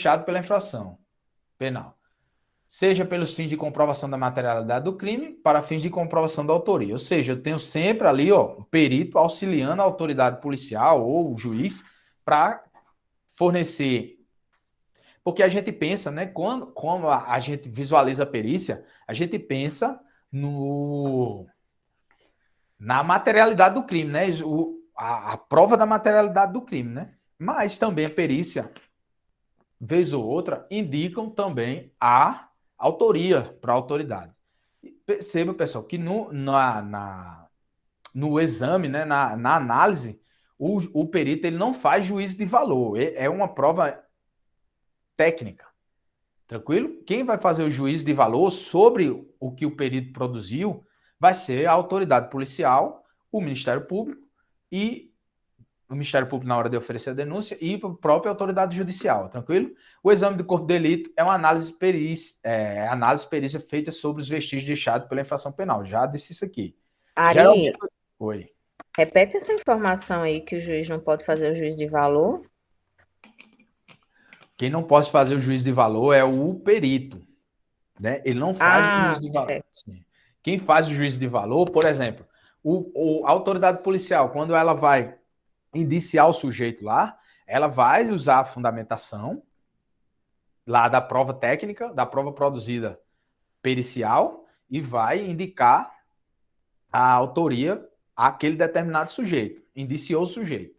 fechado pela infração penal, seja pelos fins de comprovação da materialidade do crime, para fins de comprovação da autoria. Ou seja, eu tenho sempre ali, ó, o perito auxiliando a autoridade policial ou o juiz para fornecer. Porque a gente pensa, né, quando a gente visualiza a perícia, a gente pensa no, na materialidade do crime, né? A prova da materialidade do crime, né? Mas também a perícia, vez ou outra, indicam também a autoria para a autoridade. Perceba, pessoal, que no exame, né, na análise, o perito ele não faz juízo de valor. É uma prova técnica. Tranquilo? Quem vai fazer o juízo de valor sobre o que o perito produziu vai ser a autoridade policial, o Ministério Público e o Ministério Público na hora de oferecer a denúncia e a própria autoridade judicial, tranquilo? O exame do corpo de delito é uma análise perícia feita sobre os vestígios deixados pela infração penal. Já disse isso aqui. Ari, Geralmente. Oi. repete essa informação aí que o juiz não pode fazer o juízo de valor. Quem não pode fazer o juízo de valor é o perito, né? Ele não faz o Ah, juízo de valor. certo. Sim. Quem faz o juízo de valor, por exemplo, a autoridade policial, quando ela vai indiciar o sujeito lá, ela vai usar a fundamentação lá da prova técnica, da prova produzida pericial, e vai indicar a autoria àquele determinado sujeito, indiciou o sujeito.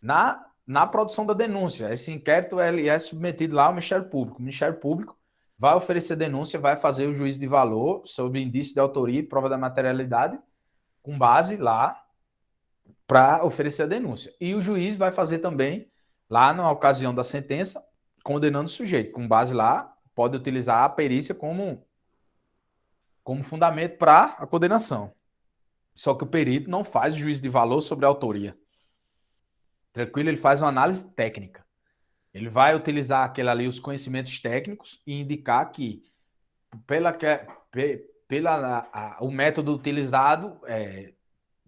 Na produção da denúncia, esse inquérito ele é submetido lá ao Ministério Público. O Ministério Público vai oferecer denúncia, vai fazer o juízo de valor sobre indício de autoria e prova da materialidade, com base lá para oferecer a denúncia. E o juiz vai fazer também, lá na ocasião da sentença, condenando o sujeito. Com base lá, pode utilizar a perícia como fundamento para a condenação. Só que o perito não faz o juízo de valor sobre a autoria. Tranquilo? Ele faz uma análise técnica. Ele vai utilizar aquele ali, os conhecimentos técnicos e indicar que, pela, o método utilizado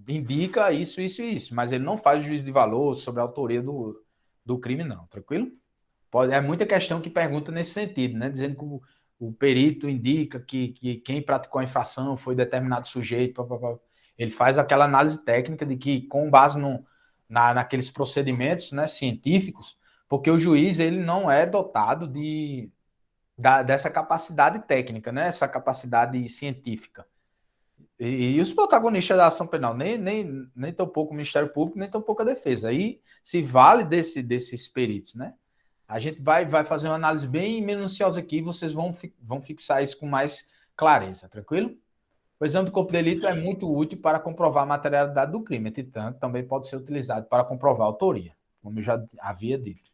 indica isso, isso e isso, mas ele não faz o juízo de valor sobre a autoria do crime, não. Tranquilo? É muita questão que pergunta nesse sentido, né? Dizendo que o perito indica que quem praticou a infração foi determinado sujeito. Ele faz aquela análise técnica de que, com base naqueles procedimentos, né, científicos, porque o juiz ele não é dotado dessa capacidade técnica, né? Essa capacidade científica. E os protagonistas da ação penal, nem tão pouco o Ministério Público, nem tão pouco a defesa. Aí se vale desses peritos, né? A gente vai fazer uma análise bem minuciosa aqui e vocês vão fixar isso com mais clareza, tranquilo? O exame do corpo de delito é muito útil para comprovar a materialidade do crime, entretanto, também pode ser utilizado para comprovar a autoria, como eu já havia dito.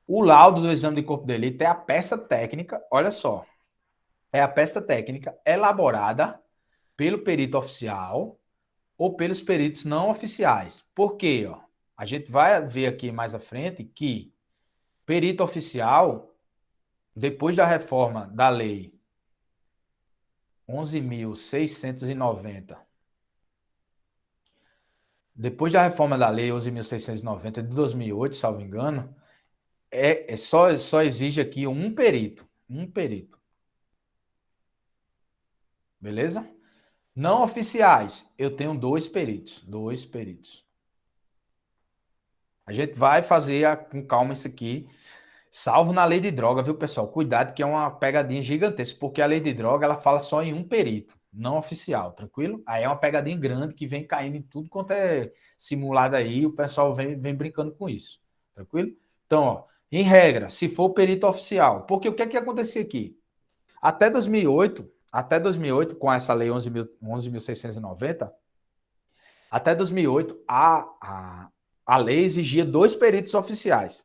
O laudo do exame de corpo de delito é a peça técnica, olha só, é a peça técnica elaborada pelo perito oficial ou pelos peritos não oficiais. Por quê? Ó? A gente vai ver aqui mais à frente que perito oficial, depois da reforma da lei 11.690, depois da reforma da lei 11.690 de 2008, salvo engano, só exige aqui um perito, beleza? Não oficiais, eu tenho dois peritos. A gente vai fazer com calma isso aqui, salvo na lei de droga, viu, pessoal? Cuidado que é uma pegadinha gigantesca, porque a lei de droga, ela fala só em um perito, não oficial, tranquilo? Aí é uma pegadinha grande que vem caindo em tudo quanto é simulado aí, o pessoal vem brincando com isso, tranquilo? Então, ó, em regra, se for perito oficial, porque o que é que acontecia aqui? Até 2008, com essa lei 11.690, até 2008, a lei exigia dois peritos oficiais.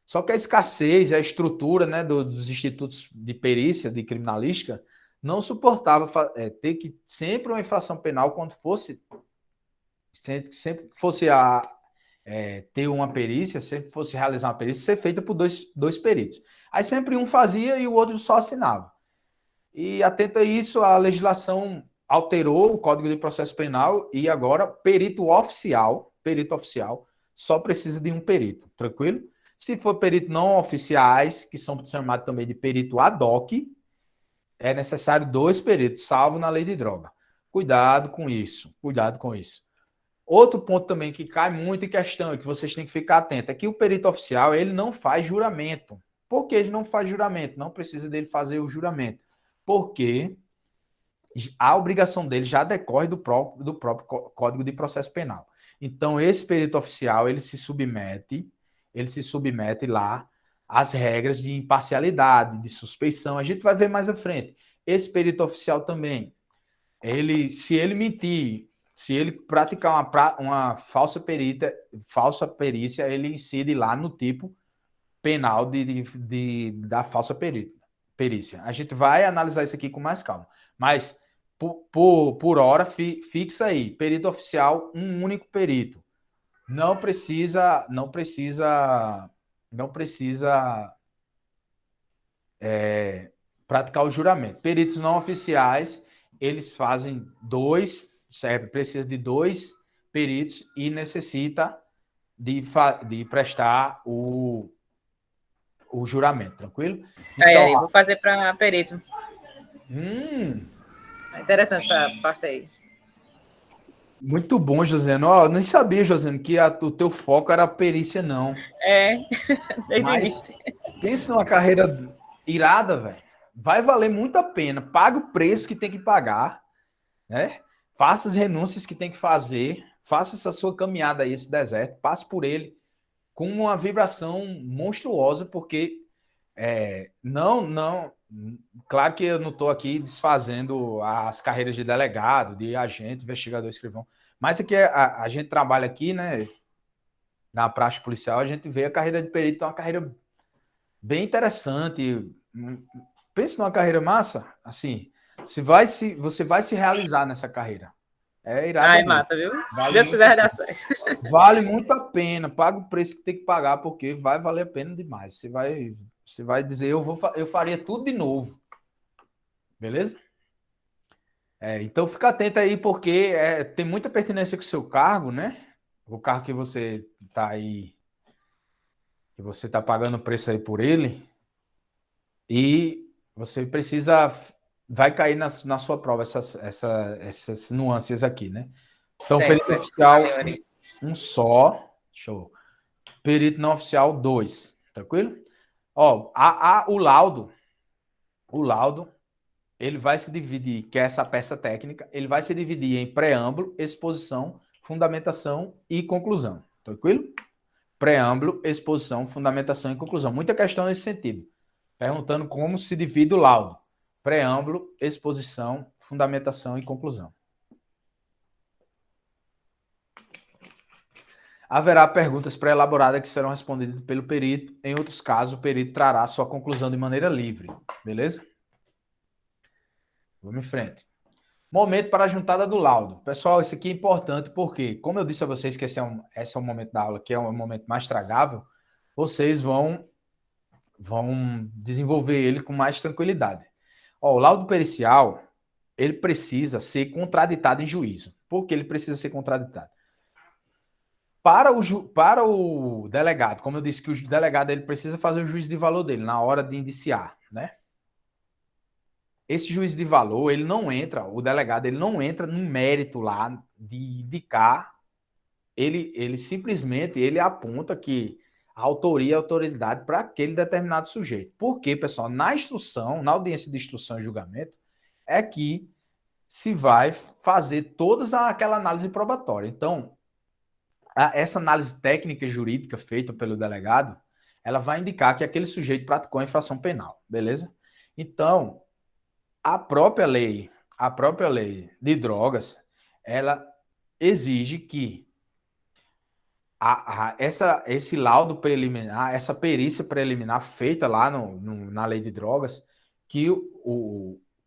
Só que a escassez, a estrutura, né, dos institutos de perícia, de criminalística, não suportava ter que sempre uma infração penal, quando fosse, sempre fosse ter uma perícia, sempre fosse realizar uma perícia, ser feita por dois peritos. Aí sempre um fazia e o outro só assinava. E atento a isso, a legislação alterou o Código de Processo Penal e agora perito oficial só precisa de um perito, tranquilo? Se for perito não oficiais, que são chamados também de perito ad hoc, é necessário 2 peritos, salvo na lei de droga. Cuidado com isso, cuidado com isso. Outro ponto também que cai muito em questão e que vocês têm que ficar atentos é que o perito oficial, ele não faz juramento. Por que ele não faz juramento? Não precisa dele fazer o juramento. Porque a obrigação dele já decorre do próprio Código de Processo Penal. Então, esse perito oficial, ele se submete lá às regras de imparcialidade, de suspeição. A gente vai ver mais à frente. Esse perito oficial também, se ele mentir, se ele praticar uma falsa perícia, ele incide lá no tipo penal da falsa perícia. A gente vai analisar isso aqui com mais calma. Mas, por hora, fixa aí. Perito oficial, um único perito. Não precisa praticar o juramento. Peritos não oficiais, eles fazem 2, precisa de 2 peritos e necessita de prestar o juramento, tranquilo? Então, aí, vou fazer para perito. É interessante essa parte aí. Muito bom, Josiano. Oh, nem sabia, Josiano, que o teu foco era a perícia, não. Desde o início. Pensa numa carreira irada, velho. Vai valer muito a pena. Paga o preço que tem que pagar, né? Faça as renúncias que tem que fazer. Faça essa sua caminhada aí, esse deserto. Passe por ele com uma vibração monstruosa, porque claro que eu não estou aqui desfazendo as carreiras de delegado, de agente, investigador, escrivão, mas aqui a gente trabalha aqui, né, na praxe policial, a gente vê a carreira de perito, é uma carreira bem interessante. Pensa numa carreira massa, assim, você vai se realizar nessa carreira. É irado. É massa, viu? Deus quiser dar certo. Vale muito a pena. Paga o preço que tem que pagar, porque vai valer a pena demais. Você vai dizer, eu faria tudo de novo. Beleza? Então fica atento aí, porque tem muita pertinência com o seu cargo, né? O cargo que você está aí, que você está pagando o preço aí por ele. E você vai cair na sua prova essas nuances aqui, né? Então, perito oficial, um só. Show. Perito não oficial, 2. Tranquilo? Ó, o laudo, ele vai se dividir, que é essa peça técnica, ele vai se dividir em preâmbulo, exposição, fundamentação e conclusão. Tranquilo? Preâmbulo, exposição, fundamentação e conclusão. Muita questão nesse sentido. Perguntando como se divide o laudo. Preâmbulo, exposição, fundamentação e conclusão. Haverá perguntas pré-elaboradas que serão respondidas pelo perito. Em outros casos, o perito trará sua conclusão de maneira livre. Beleza? Vamos em frente. Momento para a juntada do laudo. Pessoal, isso aqui é importante porque, como eu disse a vocês que esse é o momento da aula, que é um momento mais tragável, vocês vão desenvolver ele com mais tranquilidade. Ó, o laudo pericial, ele precisa ser contraditado em juízo. Por que ele precisa ser contraditado? Para o delegado, como eu disse que o delegado ele precisa fazer o juízo de valor dele na hora de indiciar, né? Esse juízo de valor, o delegado ele não entra no mérito lá de indicar, ele simplesmente aponta que a autoria e a autoridade para aquele determinado sujeito. Porque, pessoal, na audiência de instrução e julgamento, é que se vai fazer toda aquela análise probatória. Então, essa análise técnica e jurídica feita pelo delegado, ela vai indicar que aquele sujeito praticou a infração penal, beleza? Então, a própria lei de drogas, ela exige que esse laudo preliminar, essa perícia preliminar feita lá na lei de drogas, que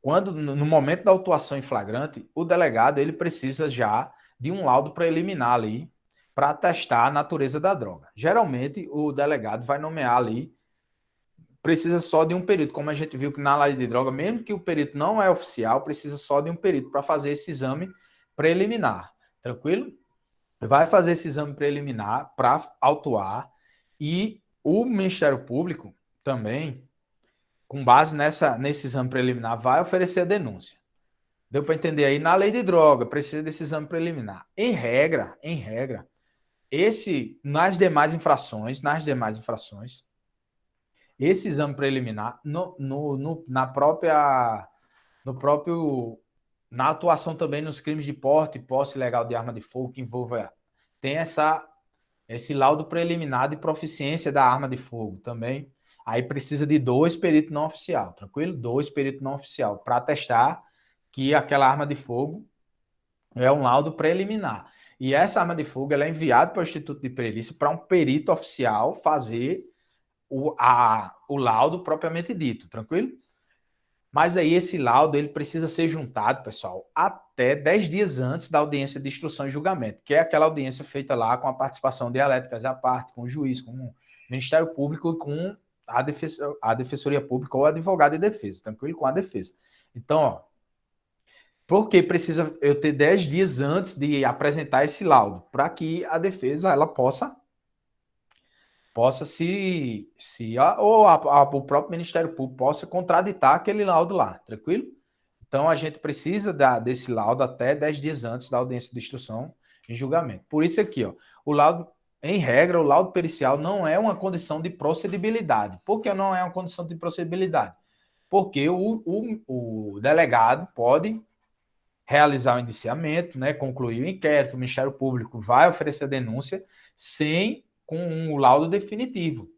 quando no momento da autuação em flagrante, o delegado ele precisa já de um laudo preliminar ali para atestar a natureza da droga. Geralmente, o delegado vai nomear ali, precisa só de um perito, como a gente viu que na lei de droga, mesmo que o perito não é oficial, precisa só de um perito para fazer esse exame preliminar. Tranquilo? Vai fazer esse exame preliminar para autuar e O Ministério Público também, com base nesse exame preliminar, vai oferecer a denúncia. Deu para entender aí? Na lei de droga, precisa desse exame preliminar. Em regra, nas demais infrações, esse exame preliminar, na atuação também nos crimes de porte e posse ilegal de arma de fogo, que envolve, tem esse laudo preliminar de proficiência da arma de fogo também. Aí precisa de 2 peritos não oficial, tranquilo? 2 peritos não oficial, para atestar que aquela arma de fogo é um laudo preliminar. E essa arma de fogo ela é enviada para o Instituto de Perícia para um perito oficial fazer o laudo propriamente dito, tranquilo? Mas aí esse laudo ele precisa ser juntado, pessoal, até 10 dias antes da audiência de instrução e julgamento, que é aquela audiência feita lá com a participação dialética da parte, com o juiz, com o Ministério Público e com a Defensoria Pública ou advogado de defesa, tranquilo? Com a defesa. Então, ó, por que precisa eu ter 10 dias antes de apresentar esse laudo? Para que a defesa ela possa o próprio Ministério Público possa contraditar aquele laudo lá, tranquilo? Então, a gente precisa desse laudo até 10 dias antes da audiência de instrução em julgamento. Por isso aqui, ó, o laudo, em regra, o laudo pericial não é uma condição de procedibilidade. Por que não é uma condição de procedibilidade? Porque o delegado pode realizar o indiciamento, né, concluir o inquérito, o Ministério Público vai oferecer a denúncia com um laudo definitivo.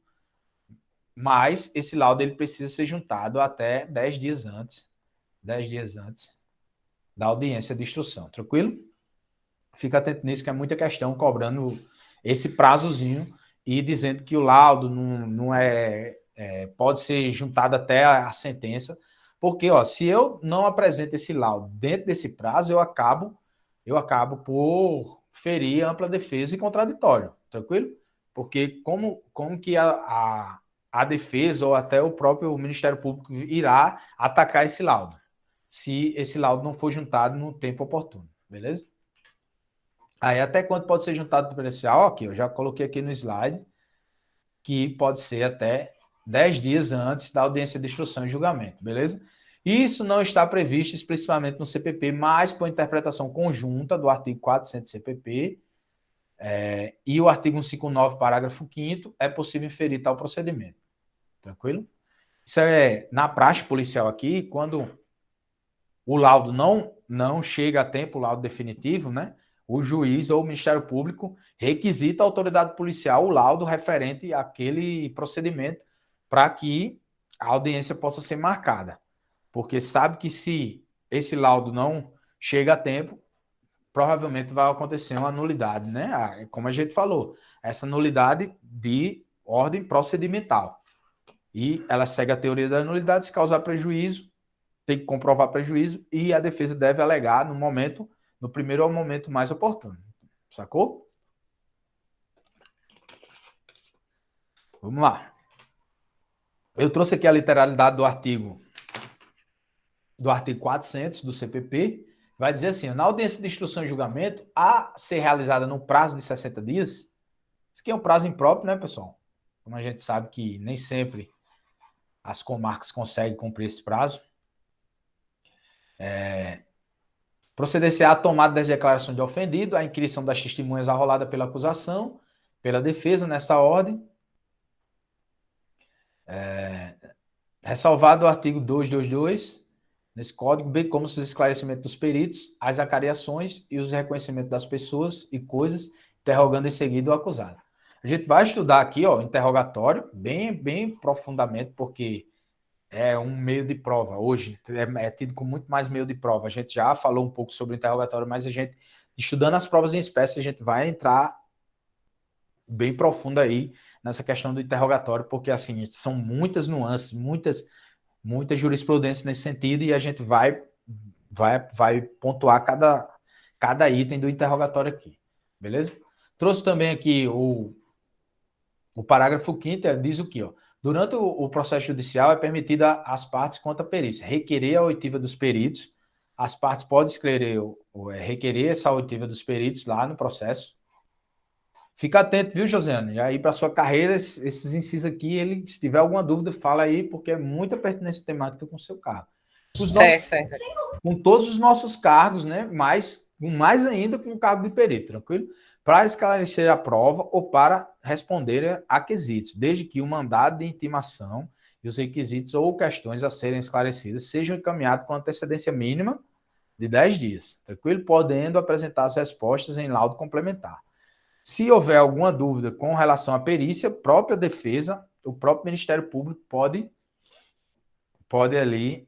Mas esse laudo ele precisa ser juntado até 10 dias antes da audiência de instrução, tranquilo? Fica atento nisso, que é muita questão cobrando esse prazozinho e dizendo que o laudo não pode ser juntado até a sentença, porque ó, se eu não apresento esse laudo dentro desse prazo, eu acabo por ferir ampla defesa e contraditório, tranquilo? Porque como que a defesa ou até o próprio Ministério Público irá atacar esse laudo, se esse laudo não for juntado no tempo oportuno, beleza? Aí até quanto pode ser juntado do pericial? Aqui, eu já coloquei aqui no slide, que pode ser até 10 dias antes da audiência de instrução e julgamento, beleza? Isso não está previsto explicitamente no CPP, mas por interpretação conjunta do artigo 400 CPP e o artigo 159, parágrafo 5º, é possível inferir tal procedimento. Tranquilo? Isso é na praxe policial aqui, quando o laudo não chega a tempo, o laudo definitivo, né? O juiz ou o Ministério Público requisita à autoridade policial o laudo referente àquele procedimento para que a audiência possa ser marcada. Porque sabe que se esse laudo não chega a tempo, provavelmente vai acontecer uma nulidade, né? Como a gente falou, essa nulidade de ordem procedimental. E ela segue a teoria da nulidade, se causar prejuízo, tem que comprovar prejuízo e a defesa deve alegar no primeiro momento mais oportuno. Sacou? Vamos lá. Eu trouxe aqui a literalidade do artigo 400 do CPP, vai dizer assim, na audiência de instrução e julgamento, a ser realizada no prazo de 60 dias, isso aqui é um prazo impróprio, né, pessoal? Como a gente sabe que nem sempre as comarcas conseguem cumprir esse prazo. Proceder-se à tomada das declarações de ofendido, a inquirição das testemunhas arrolada pela acusação, pela defesa, nessa ordem. Ressalvado o artigo 222, nesse código, bem como os esclarecimentos dos peritos, as acariações e os reconhecimentos das pessoas e coisas, interrogando em seguida o acusado. A gente vai estudar aqui, ó, interrogatório, bem profundamente, porque é um meio de prova. Hoje é tido como muito mais meio de prova. A gente já falou um pouco sobre o interrogatório, mas a gente, estudando as provas em espécie, a gente vai entrar bem profundo aí nessa questão do interrogatório, porque assim, são muitas nuances, muitas jurisprudências nesse sentido, e a gente vai pontuar cada item do interrogatório aqui, beleza? Trouxe também aqui o parágrafo 5º, diz o quê? Ó? Durante o processo judicial é permitida às partes quanto à perícia requerer a oitiva dos peritos, as partes podem requerer essa oitiva dos peritos lá no processo, Fica atento, viu, Josiane? E aí, para sua carreira, esses incisos aqui, se tiver alguma dúvida, fala aí, porque é muita pertinência temática com o seu cargo. Certo. Com todos os nossos cargos, né? Mas mais ainda com o cargo de perito, tranquilo? Para esclarecer a prova ou para responder a quesitos, desde que o mandado de intimação e os requisitos ou questões a serem esclarecidas sejam encaminhados com antecedência mínima de 10 dias, tranquilo? Podendo apresentar as respostas em laudo complementar. Se houver alguma dúvida com relação à perícia, própria defesa, o próprio Ministério Público pode ali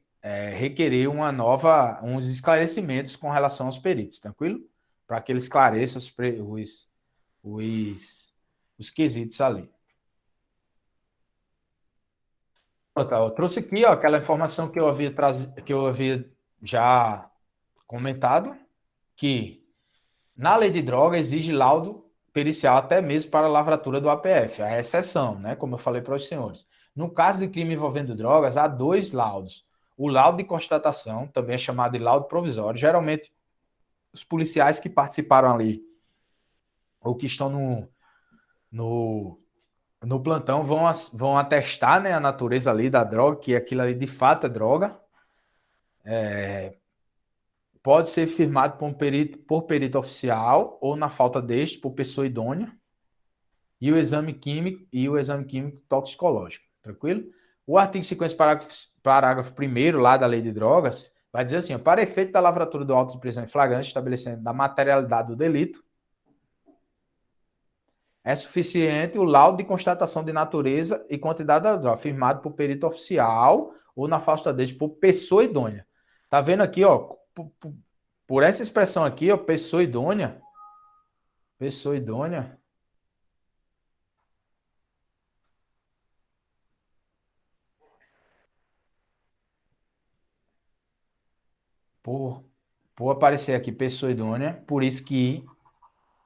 requerer uns esclarecimentos com relação aos peritos, tranquilo? Para que ele esclareça os quesitos ali. Eu trouxe aqui aquela informação que eu havia já comentado, que na lei de droga exige laudo pericial até mesmo para a lavratura do APF, a exceção, né? Como eu falei para os senhores. No caso de crime envolvendo drogas, há 2 laudos. O laudo de constatação, também é chamado de laudo provisório. Geralmente, os policiais que participaram ali, ou que estão no plantão, vão atestar, né, a natureza ali da droga, que aquilo ali de fato é droga. Pode ser firmado por perito oficial ou, na falta deste, por pessoa idônea. E o exame químico toxicológico, tranquilo? O artigo 50, parágrafo 1º lá da Lei de Drogas, vai dizer assim, para efeito da lavratura do auto de prisão em flagrante, estabelecendo da materialidade do delito, é suficiente o laudo de constatação de natureza e quantidade da droga, firmado por perito oficial ou, na falta deste, por pessoa idônea. Tá vendo aqui, ó, por essa expressão aqui, ó, pessoa idônea, por aparecer aqui pessoa idônea, por isso que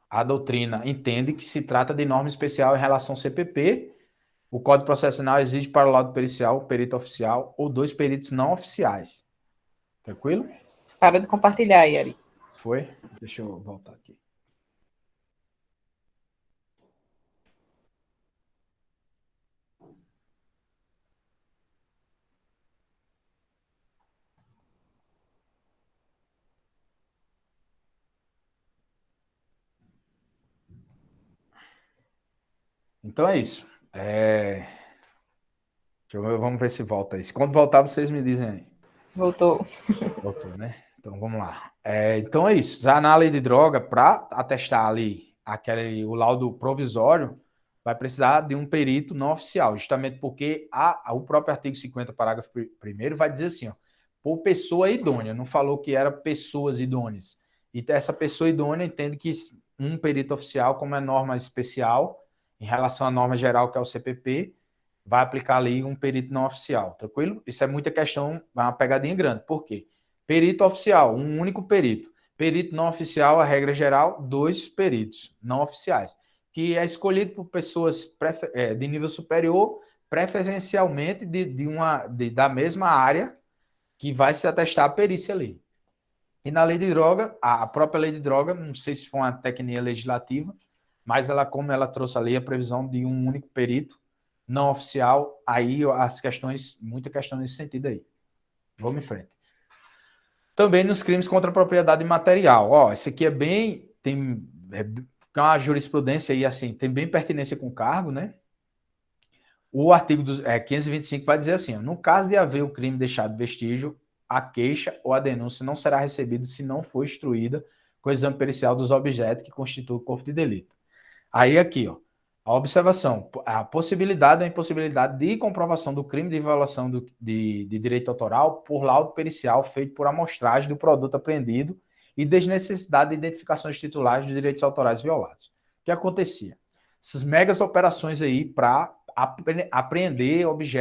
a doutrina entende que se trata de norma especial em relação ao CPP. O Código Processual exige para o laudo pericial, o perito oficial ou 2 peritos não oficiais. Tranquilo? Para de compartilhar, Yari. Foi? Deixa eu voltar aqui. Então é isso. Vamos ver se volta aí. Quando voltar, vocês me dizem aí. Voltou, né? Então vamos lá. Então é isso. Já na lei de droga, para atestar ali o laudo provisório, vai precisar de um perito não oficial, justamente porque o próprio artigo 50, parágrafo 1º, vai dizer assim, ó, por pessoa idônea, não falou que era pessoas idôneas. E essa pessoa idônea entende que um perito oficial, como é norma especial, em relação à norma geral, que é o CPP, vai aplicar ali um perito não oficial, tranquilo? Isso é muita questão, é uma pegadinha grande. Por quê? Perito oficial, um único perito. Perito não oficial, a regra geral, 2 peritos não oficiais, que é escolhido por pessoas de nível superior, preferencialmente da mesma área que vai se atestar a perícia ali. E na lei de droga, a própria lei de droga, não sei se foi uma técnica legislativa, mas como ela trouxe ali a previsão de um único perito não oficial, aí muita questão nesse sentido aí. Vamos em frente. Também nos crimes contra a propriedade material. Esse aqui tem uma jurisprudência aí, assim, tem bem pertinência com o cargo, né? O artigo 525 vai dizer assim, no caso de haver o crime deixado de vestígio, a queixa ou a denúncia não será recebida se não for instruída com o exame pericial dos objetos que constituem o corpo de delito. Aí aqui, ó, a observação, a possibilidade ou impossibilidade de comprovação do crime de violação de direito autoral por laudo pericial feito por amostragem do produto apreendido e desnecessidade de identificação dos titulares dos direitos autorais violados. O que acontecia? Essas megas operações aí para apreender objetos